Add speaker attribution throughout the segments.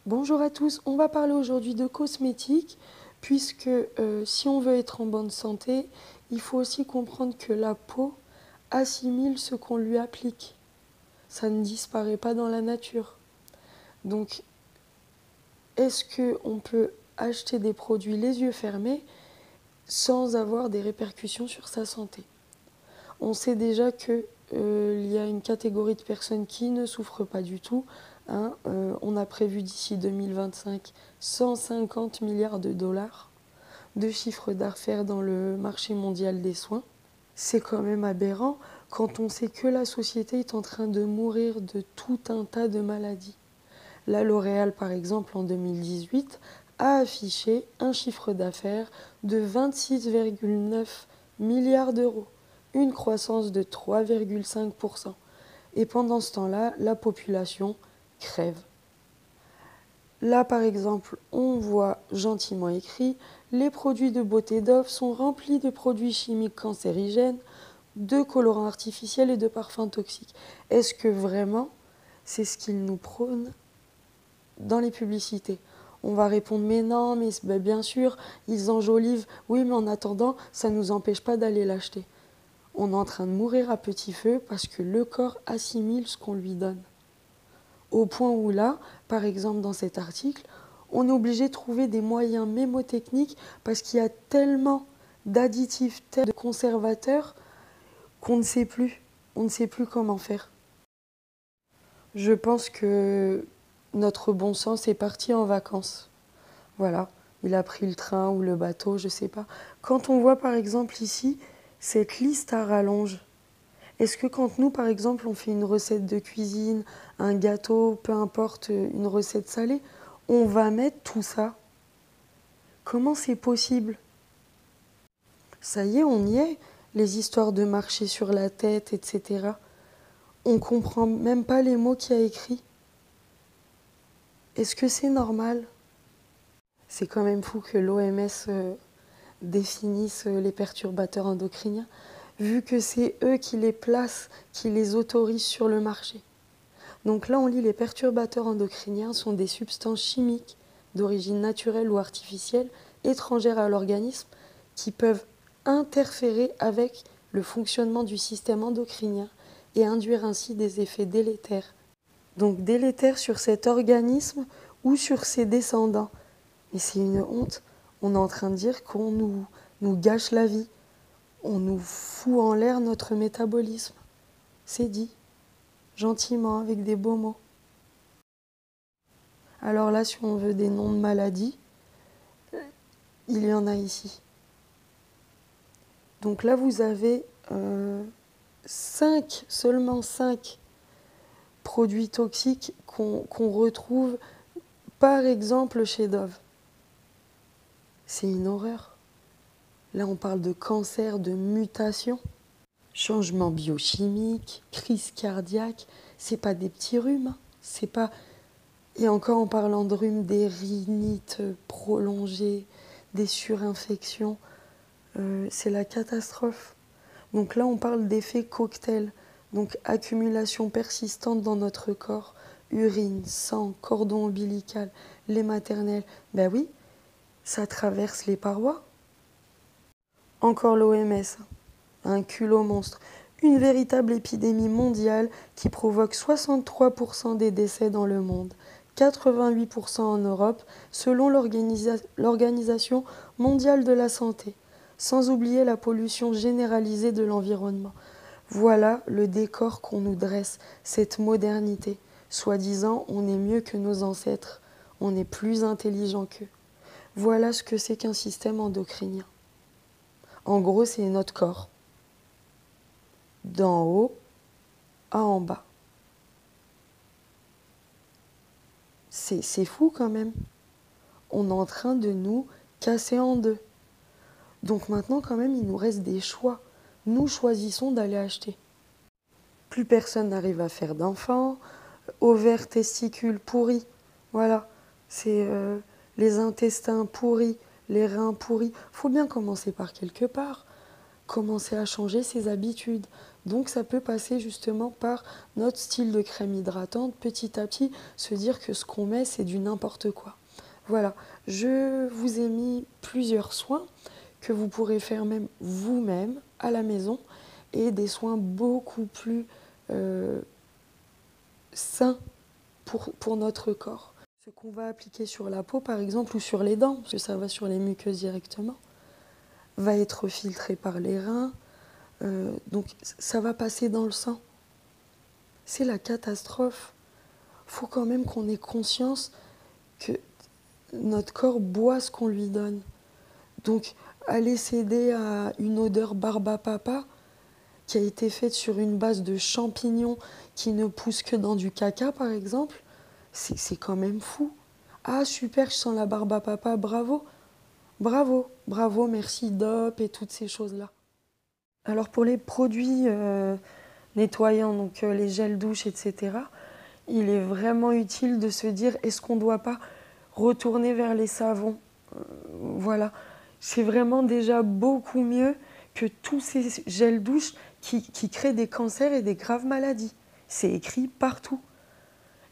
Speaker 1: Bonjour à tous, on va parler aujourd'hui de cosmétiques, puisque si on veut être en bonne santé, il faut aussi comprendre que la peau assimile ce qu'on lui applique. Ça ne disparaît pas dans la nature. Donc, est-ce qu'on peut acheter des produits les yeux fermés sans avoir des répercussions sur sa santé? On sait déjà qu'il y a une catégorie de personnes qui ne souffrent pas du tout. On a prévu d'ici 2025 150 milliards de dollars de chiffre d'affaires dans le marché mondial des soins. C'est quand même aberrant quand on sait que la société est en train de mourir de tout un tas de maladies. La L'Oréal, par exemple, en 2018, a affiché un chiffre d'affaires de 26,9 milliards d'euros, une croissance de 3,5%. Et pendant ce temps-là, la population crève. Là, par exemple, on voit gentiment écrit « Les produits de beauté Dove sont remplis de produits chimiques cancérigènes, de colorants artificiels et de parfums toxiques. » Est-ce que vraiment c'est ce qu'ils nous prônent dans les publicités? On va répondre mais non, mais bien sûr, ils enjolivent. Oui, mais en attendant, ça ne nous empêche pas d'aller l'acheter. On est en train de mourir à petit feu parce que le corps assimile ce qu'on lui donne. Au point où là, par exemple dans cet article, on est obligé de trouver des moyens mémotechniques parce qu'il y a tellement d'additifs, de conservateurs qu'on ne sait plus. On ne sait plus comment faire. Je pense que notre bon sens est parti en vacances. Voilà, il a pris le train ou le bateau, je ne sais pas. Quand on voit par exemple ici cette liste à rallonge, est-ce que quand nous par exemple on fait une recette de cuisine, un gâteau, peu importe, une recette salée, on va mettre tout ça? Comment c'est possible? Ça y est, on y est, les histoires de marcher sur la tête, etc. On comprend même pas les mots qu'il y a écrits. Est-ce que c'est normal? C'est quand même fou que l'OMS définisse les perturbateurs endocriniens, vu que c'est eux qui les placent, qui les autorisent sur le marché. Donc là, on lit les perturbateurs endocriniens sont des substances chimiques d'origine naturelle ou artificielle, étrangères à l'organisme, qui peuvent interférer avec le fonctionnement du système endocrinien et induire ainsi des effets délétères. Donc délétères sur cet organisme ou sur ses descendants. Mais c'est une honte. On est en train de dire qu'on nous gâche la vie. On nous fout en l'air notre métabolisme. C'est dit, gentiment, avec des beaux mots. Alors là, si on veut des noms de maladies, il y en a ici. Donc là, vous avez seulement 5 produits toxiques qu'on retrouve, par exemple, chez Dove. C'est une horreur. Là, on parle de cancer, de mutation, changement biochimique, crise cardiaque. C'est pas des petits rhumes, hein. C'est pas... Et encore en parlant de rhumes, des rhinites prolongées, des surinfections, c'est la catastrophe. Donc là, on parle d'effet cocktail, donc accumulation persistante dans notre corps, urine, sang, cordon ombilical, lait maternel. Ben oui, ça traverse les parois. Encore l'OMS, un culot monstre. Une véritable épidémie mondiale qui provoque 63% des décès dans le monde, 88% en Europe, selon l'Organisation mondiale de la santé, sans oublier la pollution généralisée de l'environnement. Voilà le décor qu'on nous dresse, cette modernité. Soi-disant, on est mieux que nos ancêtres, on est plus intelligent qu'eux. Voilà ce que c'est qu'un système endocrinien. En gros, c'est notre corps, d'en haut à en bas. C'est fou quand même. On est en train de nous casser en deux. Donc maintenant, quand même, il nous reste des choix. Nous choisissons d'aller acheter. Plus personne n'arrive à faire d'enfants, ovaires, testicules pourris. Voilà, c'est les intestins pourris, les reins pourris. Il faut bien commencer par quelque part. Commencer à changer ses habitudes. Donc ça peut passer justement par notre style de crème hydratante, petit à petit se dire que ce qu'on met c'est du n'importe quoi. Voilà, je vous ai mis plusieurs soins que vous pourrez faire même vous-même à la maison et des soins beaucoup plus sains pour notre corps. Ce qu'on va appliquer sur la peau par exemple ou sur les dents, parce que ça va sur les muqueuses directement, va être filtré par les reins, donc ça va passer dans le sang. C'est la catastrophe. Il faut quand même qu'on ait conscience que notre corps boit ce qu'on lui donne. Donc aller céder à une odeur barbe à papa qui a été faite sur une base de champignons qui ne poussent que dans du caca par exemple, c'est quand même fou. Ah super, je sens la barbe à papa, bravo. Bravo, bravo, merci DOP et toutes ces choses-là. Alors pour les produits nettoyants, donc les gels douche, etc., il est vraiment utile de se dire, est-ce qu'on ne doit pas retourner vers les savons? Voilà, c'est vraiment déjà beaucoup mieux que tous ces gels douche qui créent des cancers et des graves maladies. C'est écrit partout.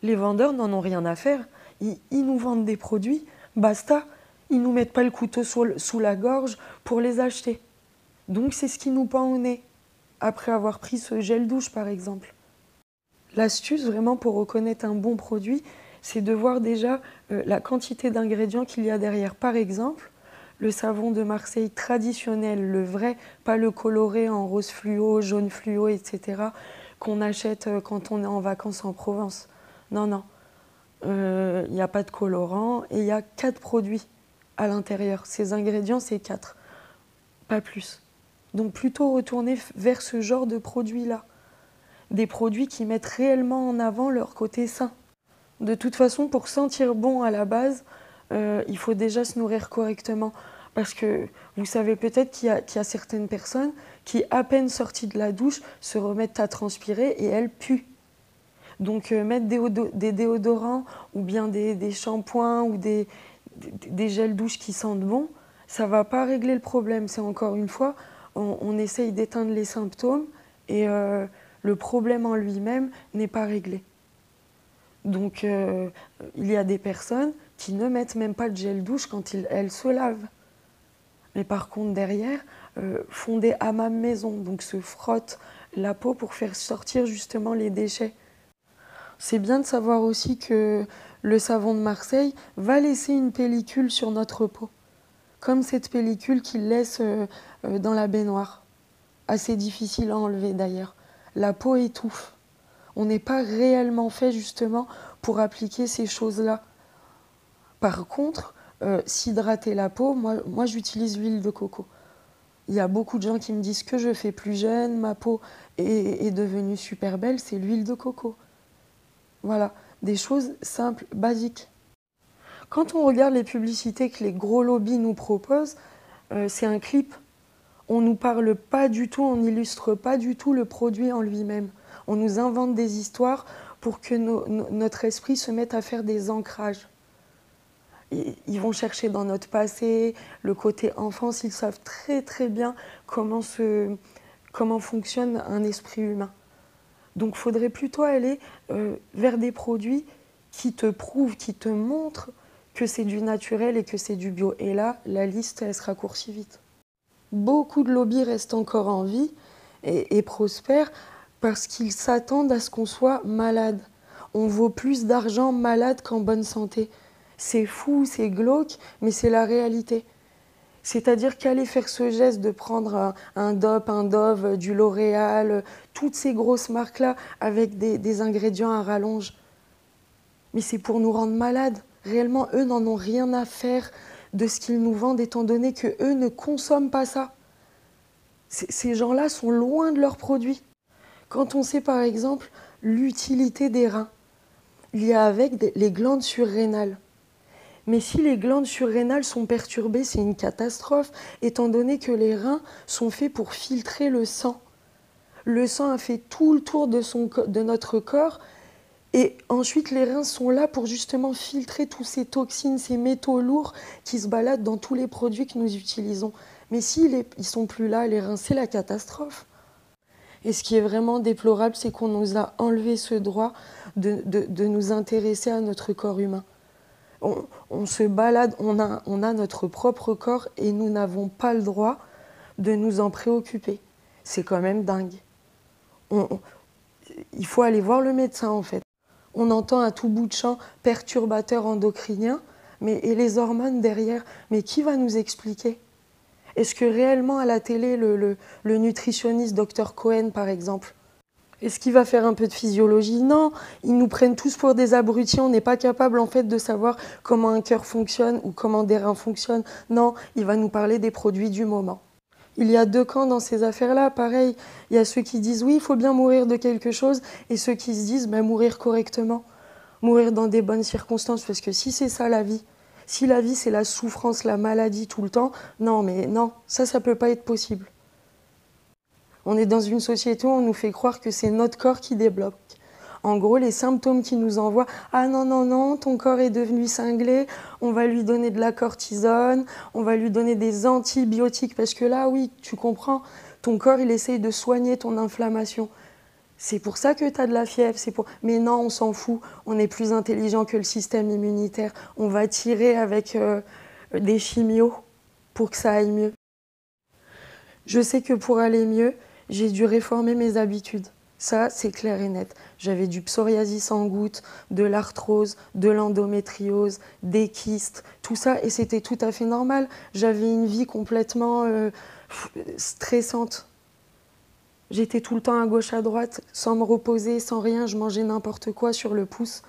Speaker 1: Les vendeurs n'en ont rien à faire. Ils nous vendent des produits, basta. Ils ne nous mettent pas le couteau sous la gorge pour les acheter. Donc c'est ce qui nous pend au nez, après avoir pris ce gel douche par exemple. L'astuce vraiment pour reconnaître un bon produit, c'est de voir déjà la quantité d'ingrédients qu'il y a derrière. Par exemple, le savon de Marseille traditionnel, le vrai, pas le coloré en rose fluo, jaune fluo, etc., qu'on achète quand on est en vacances en Provence. Non, non, il n'y a pas de colorant et il y a 4 produits à l'intérieur. Ces ingrédients, c'est 4, pas plus. Donc plutôt retourner vers ce genre de produits-là. Des produits qui mettent réellement en avant leur côté sain. De toute façon, pour sentir bon à la base, il faut déjà se nourrir correctement. Parce que vous savez peut-être qu'il y a certaines personnes qui, à peine sorties de la douche, se remettent à transpirer et elles puent. Donc mettre des déodorants ou bien des shampoings ou des gels douche qui sentent bon, ça ne va pas régler le problème. C'est encore une fois, on essaye d'éteindre les symptômes et le problème en lui-même n'est pas réglé. Donc il y a des personnes qui ne mettent même pas de gel douche quand elles se lavent. Mais par contre derrière, font des hammams maison, donc se frottent la peau pour faire sortir justement les déchets. C'est bien de savoir aussi que le savon de Marseille va laisser une pellicule sur notre peau, comme cette pellicule qu'il laisse dans la baignoire. Assez difficile à enlever d'ailleurs. La peau étouffe. On n'est pas réellement fait justement pour appliquer ces choses-là. Par contre, s'hydrater la peau, moi j'utilise l'huile de coco. Il y a beaucoup de gens qui me disent que je fais plus jeune, ma peau est devenue super belle, c'est l'huile de coco. Voilà, des choses simples, basiques. Quand on regarde les publicités que les gros lobbies nous proposent, c'est un clip. On ne nous parle pas du tout, on n'illustre pas du tout le produit en lui-même. On nous invente des histoires pour que notre esprit se mette à faire des ancrages. Ils vont chercher dans notre passé, le côté enfance, ils savent très très bien comment fonctionne un esprit humain. Donc il faudrait plutôt aller vers des produits qui te prouvent, qui te montrent que c'est du naturel et que c'est du bio. Et là, la liste, elle se raccourcit vite. Beaucoup de lobbies restent encore en vie et prospèrent parce qu'ils s'attendent à ce qu'on soit malade. On vaut plus d'argent malade qu'en bonne santé. C'est fou, c'est glauque, mais c'est la réalité. C'est-à-dire qu'aller faire ce geste de prendre un DOP, un Dove, du L'Oréal, toutes ces grosses marques-là avec des ingrédients à rallonge, mais c'est pour nous rendre malades. Réellement, eux n'en ont rien à faire de ce qu'ils nous vendent, étant donné qu'eux ne consomment pas ça. Ces gens-là sont loin de leurs produits. Quand on sait par exemple l'utilité des reins, il y a avec les glandes surrénales. Mais si les glandes surrénales sont perturbées, c'est une catastrophe, étant donné que les reins sont faits pour filtrer le sang. Le sang a fait tout le tour de notre corps, et ensuite les reins sont là pour justement filtrer tous ces toxines, ces métaux lourds qui se baladent dans tous les produits que nous utilisons. Mais s'ils ne sont plus là, les reins, c'est la catastrophe. Et ce qui est vraiment déplorable, c'est qu'on nous a enlevé ce droit de nous intéresser à notre corps humain. On se balade, on a notre propre corps et nous n'avons pas le droit de nous en préoccuper. C'est quand même dingue. Il faut aller voir le médecin en fait. On entend à tout bout de champ perturbateurs endocriniens, mais et les hormones derrière, mais qui va nous expliquer? Est-ce que réellement à la télé, le nutritionniste Dr Cohen par exemple, est-ce qu'il va faire un peu de physiologie? Non, ils nous prennent tous pour des abrutis, on n'est pas capable en fait de savoir comment un cœur fonctionne ou comment des reins fonctionnent. Non, il va nous parler des produits du moment. Il y a deux camps dans ces affaires-là, pareil. Il y a ceux qui disent oui, il faut bien mourir de quelque chose, et ceux qui se disent mourir correctement, mourir dans des bonnes circonstances, parce que si c'est ça la vie, si la vie c'est la souffrance, la maladie tout le temps, non, mais non, ça peut pas être possible. On est dans une société où on nous fait croire que c'est notre corps qui débloque. En gros, les symptômes qui nous envoient « Ah non, non, non, ton corps est devenu cinglé, on va lui donner de la cortisone, on va lui donner des antibiotiques. » Parce que là, oui, tu comprends, ton corps, il essaye de soigner ton inflammation. C'est pour ça que tu as de la fièvre. Mais non, on s'en fout, on est plus intelligent que le système immunitaire. On va tirer avec des chimios pour que ça aille mieux. Je sais que pour aller mieux, j'ai dû réformer mes habitudes. Ça, c'est clair et net. J'avais du psoriasis en gouttes, de l'arthrose, de l'endométriose, des kystes, tout ça, et c'était tout à fait normal. J'avais une vie complètement stressante. J'étais tout le temps à gauche, à droite, sans me reposer, sans rien, je mangeais n'importe quoi sur le pouce.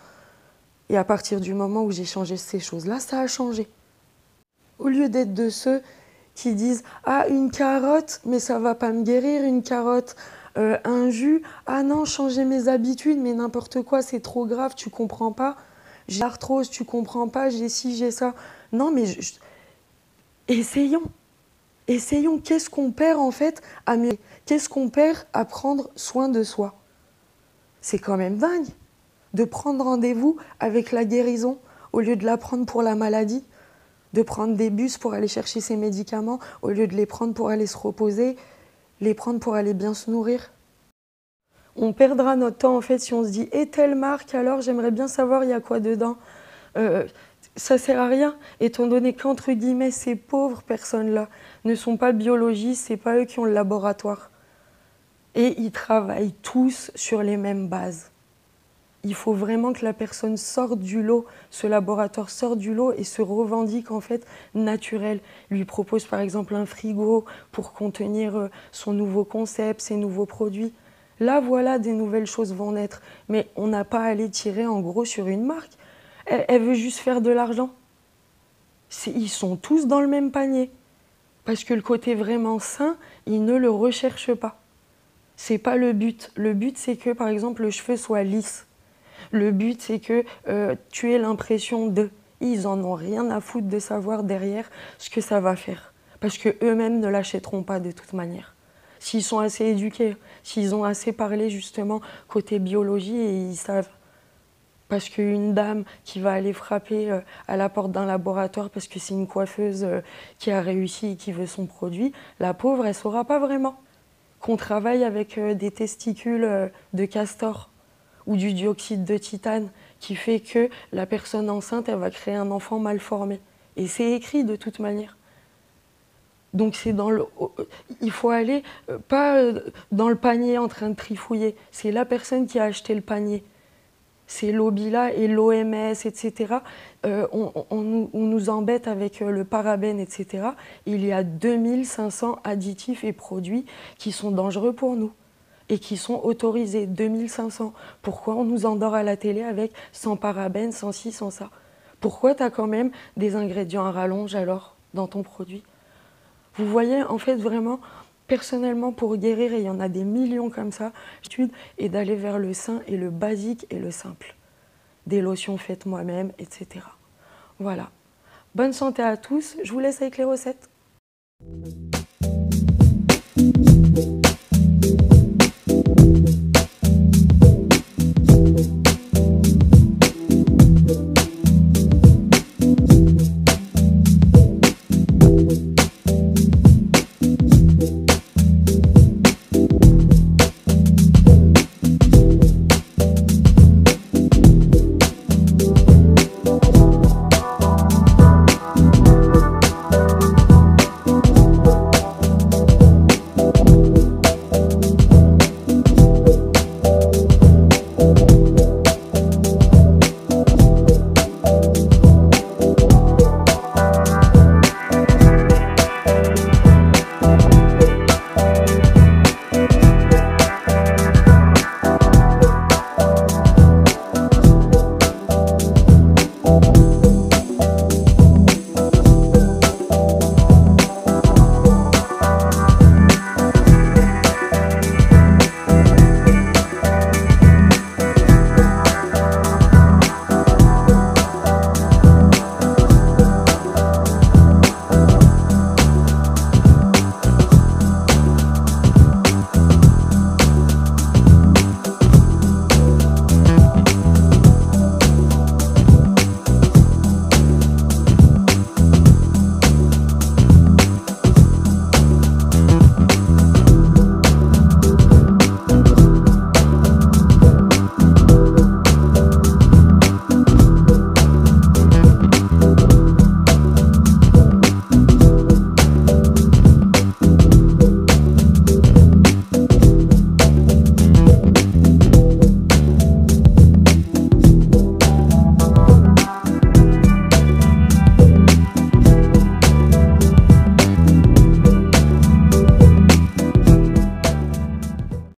Speaker 1: Et à partir du moment où j'ai changé ces choses-là, ça a changé. Au lieu d'être de ceux qui disent « Ah, une carotte, mais ça va pas me guérir, une carotte. Un jus, ah non, changer mes habitudes, mais n'importe quoi, c'est trop grave, tu comprends pas. J'ai l'arthrose, tu comprends pas, j'ai ci, j'ai ça. » Non, mais essayons. Essayons. Qu'est-ce qu'on perd en fait à mieux? Qu'est-ce qu'on perd à prendre soin de soi? C'est quand même dingue de prendre rendez-vous avec la guérison au lieu de la prendre pour la maladie, de prendre des bus pour aller chercher ses médicaments au lieu de les prendre pour aller se reposer, les prendre pour aller bien se nourrir. On perdra notre temps en fait si on se dit « Et telle marque, alors j'aimerais bien savoir il y a quoi dedans ?» Ça sert à rien, étant donné qu'entre guillemets ces pauvres personnes-là ne sont pas biologistes, c'est pas eux qui ont le laboratoire. Et ils travaillent tous sur les mêmes bases. Il faut vraiment que la personne sorte du lot, ce laboratoire sorte du lot et se revendique en fait naturel. Lui propose par exemple un frigo pour contenir son nouveau concept, ses nouveaux produits. Là, voilà, des nouvelles choses vont naître. Mais on n'a pas à aller tirer en gros sur une marque. Elle veut juste faire de l'argent. Ils sont tous dans le même panier. Parce que le côté vraiment sain, ils ne le recherchent pas. C'est pas le but. Le but, c'est que, par exemple, le cheveu soit lisse. Le but, c'est que tu aies l'impression de... Ils en ont rien à foutre de savoir derrière ce que ça va faire. Parce qu'eux-mêmes ne l'achèteront pas de toute manière. S'ils sont assez éduqués, s'ils ont assez parlé justement côté biologie et ils savent. Parce qu'une dame qui va aller frapper à la porte d'un laboratoire parce que c'est une coiffeuse qui a réussi et qui veut son produit, la pauvre, elle ne saura pas vraiment. Qu'on travaille avec des testicules de castor ou du dioxyde de titane qui fait que la personne enceinte, elle va créer un enfant mal formé. Et c'est écrit de toute manière. Donc c'est il faut aller pas dans le panier en train de trifouiller. C'est la personne qui a acheté le panier. Ces lobbies-là et l'OMS, etc., on nous embête avec le parabène, etc. Il y a 2500 additifs et produits qui sont dangereux pour nous et qui sont autorisés, 2500. Pourquoi on nous endort à la télé avec sans parabène, sans ci, sans ça? Pourquoi tu as quand même des ingrédients à rallonge alors dans ton produit? Vous voyez, en fait, vraiment, personnellement, pour guérir, et il y en a des millions comme ça, l'étude est d'aller vers le sain et le basique et le simple. Des lotions faites moi-même, etc. Voilà. Bonne santé à tous. Je vous laisse avec les recettes.